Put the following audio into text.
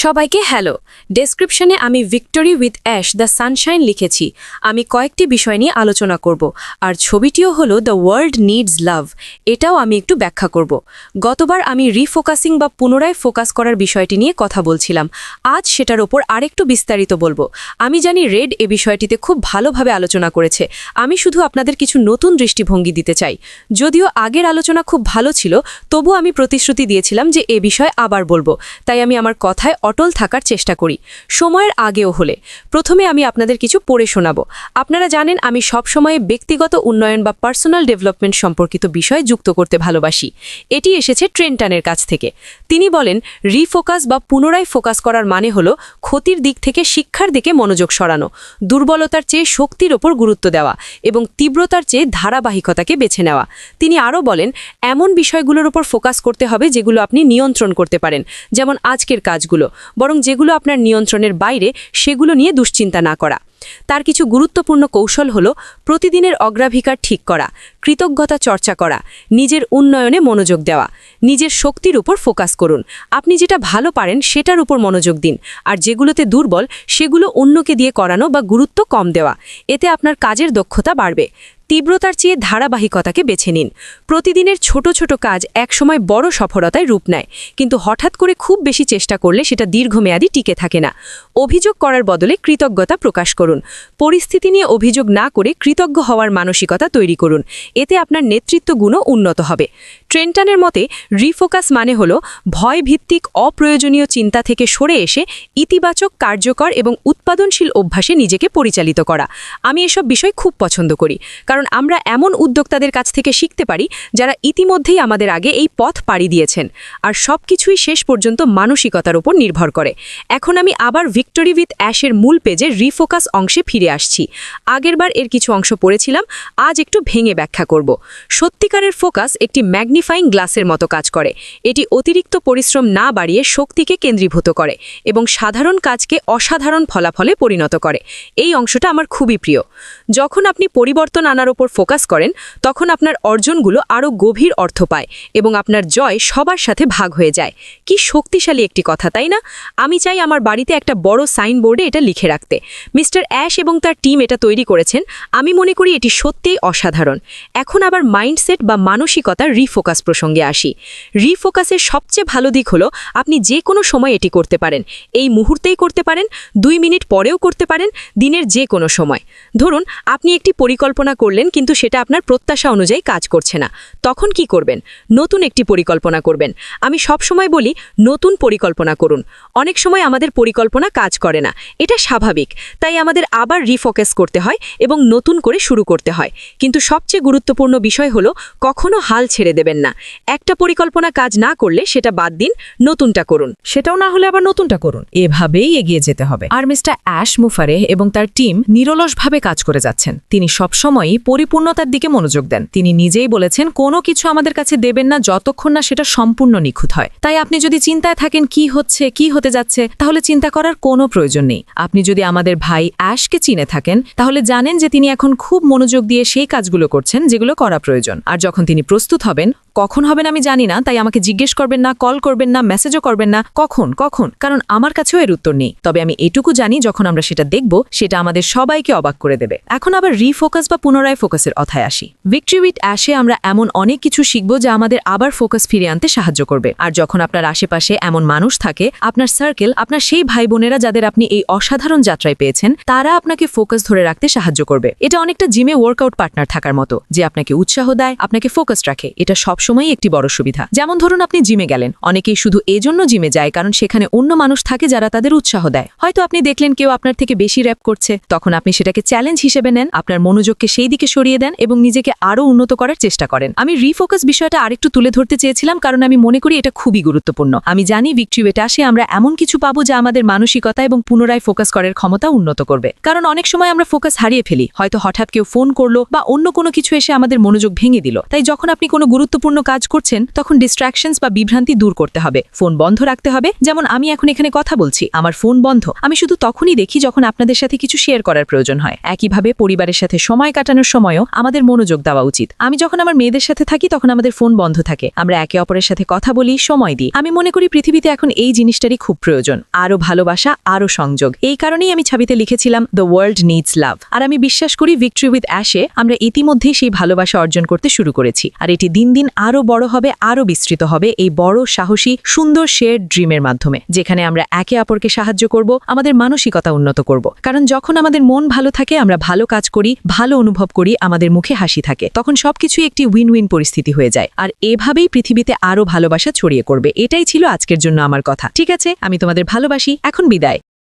সবাইকে হ্যালো। ডেসক্রিপশনে আমি victory with ash the Sunshine লিখেছি। আমি কয়েকটি বিষয় নিয়ে আলোচনা করব, আর ছবিটিও হলো দ্য ওয়ার্ল্ড নিডস লাভ। এটাও আমি একটু ব্যাখ্যা করব। গতবার আমি রিফোকাসিং বা পুনরায় ফোকাস করার বিষয়টি নিয়ে কথা বলছিলাম। আজ সেটার ওপর আরেকটু বিস্তারিত বলবো। আমি জানি রেড এ বিষয়টিতে খুব ভালোভাবে আলোচনা করেছে। আমি শুধু আপনাদের কিছু নতুন দৃষ্টিভঙ্গি দিতে চাই। যদিও আগের আলোচনা খুব ভালো ছিল, তবু আমি প্রতিশ্রুতি দিয়েছিলাম যে এ বিষয়ে আবার বলবো, তাই আমি আমার কথায় অটল থাকার চেষ্টা করি, সময়ের আগেও হলে। প্রথমে আমি আপনাদের কিছু পড়ে শোনাবো। আপনারা জানেন আমি সবসময় ব্যক্তিগত উন্নয়ন বা পার্সোনাল ডেভেলপমেন্ট সম্পর্কিত বিষয় যুক্ত করতে ভালোবাসি। এটি এসেছে ট্রেন্টনের কাছ থেকে। তিনি বলেন, রিফোকাস বা পুনরায় ফোকাস করার মানে হলো ক্ষতির দিক থেকে শিক্ষার দিকে মনোযোগ সরানো, দুর্বলতার চেয়ে শক্তির ওপর গুরুত্ব দেওয়া এবং তীব্রতার চেয়ে ধারাবাহিকতাকে বেছে নেওয়া। তিনি আরও বলেন, এমন বিষয়গুলোর ওপর ফোকাস করতে হবে যেগুলো আপনি নিয়ন্ত্রণ করতে পারেন, যেমন আজকের কাজগুলো, বরং যেগুলো আপনার নিয়ন্ত্রণের বাইরে সেগুলো নিয়ে দুশ্চিন্তা না করা। তার কিছু গুরুত্বপূর্ণ কৌশল হলো প্রতিদিনের অগ্রাধিকার ঠিক করা, কৃতজ্ঞতা চর্চা করা, নিজের উন্নয়নে মনোযোগ দেওয়া, নিজের শক্তির উপর ফোকাস করুন। আপনি যেটা ভালো পারেন সেটার উপর মনোযোগ দিন, আর যেগুলোতে দুর্বল সেগুলো অন্যকে দিয়ে করানো বা গুরুত্ব কম দেওয়া। এতে আপনার কাজের দক্ষতা বাড়বে। তীব্রতার চেয়ে ধারাবাহিকতাকে বেছে নিন। প্রতিদিনের ছোট ছোট কাজ একসময় বড় সফলতায় রূপ নেয়, কিন্তু হঠাৎ করে খুব বেশি চেষ্টা করলে সেটা দীর্ঘমেয়াদী টিকে থাকে না। অভিযোগ করার বদলে কৃতজ্ঞতা প্রকাশ করুন। পরিস্থিতি নিয়ে অভিযোগ না করে কৃতজ্ঞ হওয়ার মানসিকতা তৈরি করুন। এতে আপনার নেতৃত্ব গুণও উন্নত হবে। ট্রেন্টনের মতে রিফোকাস মানে হলো ভয়ভিত্তিক অপ্রয়োজনীয় চিন্তা থেকে সরে এসে ইতিবাচক, কার্যকর এবং উৎপাদনশীল অভ্যাসে নিজেকে পরিচালিত করা। আমি এসব বিষয় খুব পছন্দ করি, কারণ আমরা এমন উদ্যোক্তাদের কাছ থেকে শিখতে পারি যারা ইতিমধ্যেই আমাদের আগে এই পথ পাড়ি দিয়েছেন, আর সব কিছুই শেষ পর্যন্ত মানসিকতার উপর নির্ভর করে। এখন আমি আবার ভিক্টরি উইথ অ্যাশের মূল পেজে রিফোকাস অংশে ফিরে আসছি। আগেরবার এর কিছু অংশ পড়েছিলাম, আজ একটু ভেঙে ব্যাখ্যা করব। সত্যিকারের ফোকাস একটি ম্যাগনিফাইং গ্লাসের মতো কাজ করে। এটি অতিরিক্ত পরিশ্রম না বাড়িয়ে শক্তিকে কেন্দ্রীভূত করে এবং সাধারণ কাজকে অসাধারণ ফলাফলে পরিণত করে। এই অংশটা আমার খুবই প্রিয়। যখন আপনি পরিবর্তন আনার ওপর ফোকাস করেন, তখন আপনার অর্জনগুলো আরও গভীর অর্থ পায় এবং আপনার জয় সবার সাথে ভাগ হয়ে যায়। কি শক্তিশালী একটি কথা, তাই না? আমি চাই আমার বাড়িতে একটা বড় সাইনবোর্ডে এটা লিখে রাখতে। মিস্টার অ্যাশ এবং তার টিম এটা তৈরি করেছেন। আমি মনে করি এটি সত্যিই অসাধারণ। এখন আবার মাইন্ডসেট বা মানসিকতার রিফোকাস প্রসঙ্গে আসি। রিফোকাসের সবচেয়ে ভালো দিক হলো আপনি যে কোনো সময় এটি করতে পারেন। এই মুহূর্তেই করতে পারেন, 2 মিনিট পরেও করতে পারেন, দিনের যে কোনো সময়। ধরুন আপনি একটি পরিকল্পনা করলেন, কিন্তু সেটা আপনার প্রত্যাশা অনুযায়ী কাজ করছে না। তখন কি করবেন? নতুন একটি পরিকল্পনা করবেন। আমি সবসময় বলি, নতুন পরিকল্পনা করুন। অনেক সময় আমাদের পরিকল্পনা কাজ করে না, এটা স্বাভাবিক। তাই আমাদের আবার রিফোকাস করতে হয় এবং নতুন করে শুরু করতে হয়। কিন্তু সবচেয়ে গুরুত্বপূর্ণ বিষয় হলো কখনো হাল ছেড়ে দেবেন না। একটা পরিকল্পনা কাজ না করলে সেটা বাদ দিন, নতুনটা করুন। সেটাও না হলে আবার নতুনটা করুন। এভাবেই এগিয়ে যেতে হবে। আর মিস্টার অ্যাশ মুফারে এবং তার টিম নিরলসভাবে কাজ করে যাচ্ছেন। তিনি সবসময়ই পরিপূর্ণতার দিকে মনোযোগ দেন। তিনি নিজেই বলেছেন, কোনো কিছু আমাদের কাছে দেবেন না যতক্ষণ না সেটা সম্পূর্ণ নিখুঁত হয়। তাই আপনি যদি চিন্তায় থাকেন কি হচ্ছে, কি হতে যাচ্ছে, তাহলে চিন্তা করার কোনো প্রয়োজন নেই। আপনি যদি আমাদের ভাই অ্যাশকে চিনে থাকেন, তাহলে জানেন যে তিনি এখন খুব মনোযোগ দিয়ে সেই কাজগুলো করছেন যেগুলো করা প্রয়োজন। আর যখন তিনি প্রস্তুত হবেন, কখন হবেন আমি জানি না, তাই আমাকে জিজ্ঞেস করবেন না, কল করবেন না, মেসেজও করবেন না কখন, কারণ আমার কাছেও এর উত্তর নেই। তবে আমি এটুকু জানি, যখন আমরা সেটা দেখব, সেটা আমাদের সবাইকে অবাক করে দেবে। এখন আবার রিফোকাস বা পুনরায় ফোকাসের অথায় আসি। ভিক্টরি উইথ অ্যাশে আমরা এমন অনেক কিছু শিখব যা আমাদের আবার ফোকাস ফিরে আনতে সাহায্য করবে। আর যখন আপনার আশেপাশে এমন মানুষ থাকে, আপনার সার্কেল, আপনার সেই ভাই বোনেরা যাদের আপনি এই অসাধারণ যাত্রায় পেয়েছেন, তারা আপনাকে ফোকাস ধরে রাখতে সাহায্য করবে। এটা অনেকটা জিমে ওয়ার্কআউট পার্টনার থাকার মতো, যে আপনাকে উৎসাহ দেয়, আপনাকে ফোকাস রাখে। এটা সবসময়ই একটি বড় সুবিধা। যেমন ধরুন আপনি জিমে গেলেন। অনেকেই শুধু এজন্য জিমে যায় কারণ সেখানে অন্য মানুষ থাকে যারা তাদের উৎসাহ দেয়। হয়তো আপনি দেখলেন কেউ আপনার থেকে বেশি র‍্যাপ করছে, তখন আপনি সেটাকে চ্যালেঞ্জ হিসেবে নেন, আপনার মনোযোগকে সেই দিকে সরিয়ে দেন এবং নিজেকে আরও উন্নত করার চেষ্টা করেন। আমি রিফোকাস বিষয়টা আরেকটু তুলে ধরতে চেয়েছিলাম, কারণ আমি মনে করি এটা খুবই গুরুত্বপূর্ণ। আমি জানি ভিক্টরি উইথ অ্যাশে আমরা এমন কিছু পাবো যা আমাদের মানসিকতা এবং পুনরায় ফোকাস করার ক্ষমতা উন্নত করবে। কারণ অনেক সময় আমরা ফোকাস হারিয়ে ফেলি, হয়তো হঠাৎ কেউ ফোন করলো বা অন্য কোনো কিছু এসে আমাদের মনোযোগ ভেঙে দিল। তাই যখন আপনি কোনো গুরুত্বপূর্ণ কাজ করছেন, তখন ডিস্ট্রাকশনস বা বিভ্রান্তি দূর করতে হবে। ফোন বন্ধ রাখতে হবে। যেমন আমি এখন এখানে কথা বলছি, আমার ফোন বন্ধ। আমি শুধু তখনই দেখি যখন আপনাদের সাথে কিছু শেয়ার করার প্রয়োজন হয়। একইভাবে পরিবারের সাথে সময় কাটানোর সময়ও আমাদের মনোযোগ দেওয়া উচিত। আমি যখন আমার মেয়েদের সাথে থাকি তখন আমাদের ফোন বন্ধ থাকে, আমরা একে অপরের সাথে কথা বলি, সময় দিই। আমি মনে করি পৃথিবীতে এখন এই জিনিসটারই খুব প্রয়োজন, আরও ভালোবাসা, আরও সংযোগ। এই কারণেই আমি ছবিতে লিখেছিলাম দ্য ওয়ার্ল্ড নিডস লাভ। আর আমি বিশ্বাস করি ভিক্টরি উইথ অ্যাশে আমরা ইতিমধ্যেই সেই ভালোবাসা অর্জন করতে শুরু করেছি, আর এটি দিন দিন আরও বড় হবে, আরও বিস্তৃত হবে এই বড়, সাহসী, সুন্দর শেয়ার্ড ড্রিমের মাধ্যমে, যেখানে আমরা একে অপরকে সাহায্য করব, আমাদের মানসিকতা উন্নত করব। কারণ যখন আমাদের মন ভালো থাকে, আমরা ভালো কাজ করি, ভালো অনুভব করি, আমাদের মুখে হাসি থাকে, তখন সবকিছুই একটি উইন উইন পরিস্থিতি হয়ে যায়। আর এভাবেই পৃথিবীতে আরও ভালোবাসা ছড়িয়ে করবে। এটাই ছিল আজকের জন্য আমার কথা। ঠিক আছে, আমি তোমাদের ভালোবাসি, এখন বিদায়।